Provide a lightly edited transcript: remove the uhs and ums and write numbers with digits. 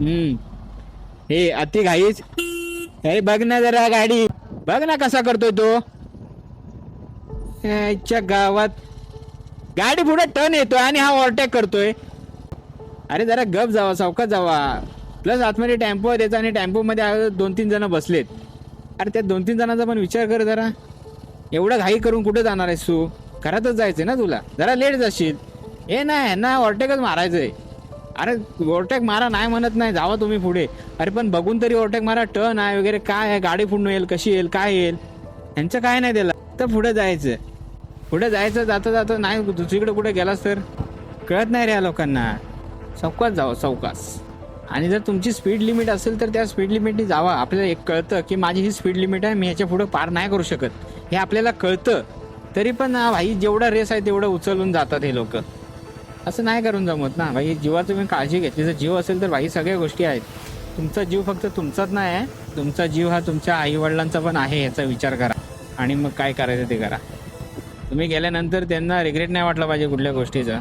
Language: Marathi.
हम्म. हे अति घाईच. हे बघ ना जरा गाडी, बघ ना कसा करतोय तो. याच्या गावात गाडी पुढे टर्न येतोय आणि हा ओव्हरटेक करतोय. अरे जरा गप जावा, सावकाश जावा. प्लस आतमध्ये टेम्पो आहे त्याचा आणि टेम्पो मध्ये 2-3 जण बसलेत. अरे त्या 2-3 जणांचा पण विचार कर जरा. एवढं घाई करून कुठे जाणार आहेस तू? घरातच जायचंय ना तुला, जरा लेट जाशील. हे नाही ना ओव्हरटेकच मारायचंय. अरे ओव्हरटेक मारा नाही म्हणत नाही, जावा तुम्ही पुढे. अरे पण बघून तरी ओव्हरटेक मारा. टर्न आहे वगैरे काय आहे, गाडी पुढून येईल कशी येईल काय येईल यांचं काय नाही त्याला. तर पुढे जायचं, पुढे जायचं. जाता जाता नाही दुसरीकडे कुठे गेलास तर कळत नाही रे या लोकांना. सावकाश जावं सावकाश. आणि जर तुमची स्पीड लिमिट असेल तर त्या स्पीड लिमिटनी जावा. आपल्याला एक कळतं की माझी ही स्पीड लिमिट आहे, मी ह्याच्या पुढे पार नाही करू शकत, हे आपल्याला कळतं. तरी पण भाई जेवढा रेस आहे तेवढं उचलून जातात हे लोक. असं नाही करून जमत ना भाई. जीवाची तुम्ही काळजी घेतली, जर जीव असेल तर भाई सगळ्या गोष्टी आहेत. तुमचा जीव फक्त तुमचाच नाही आहे, तुमचा जीव हा तुमच्या आईवडिलांचा पण आहे, याचा विचार करा. आणि मग काय करायचं ते करा. तुम्ही गेल्यानंतर त्यांना रिग्रेट नाही वाटलं पाहिजे कुठल्या गोष्टीचा.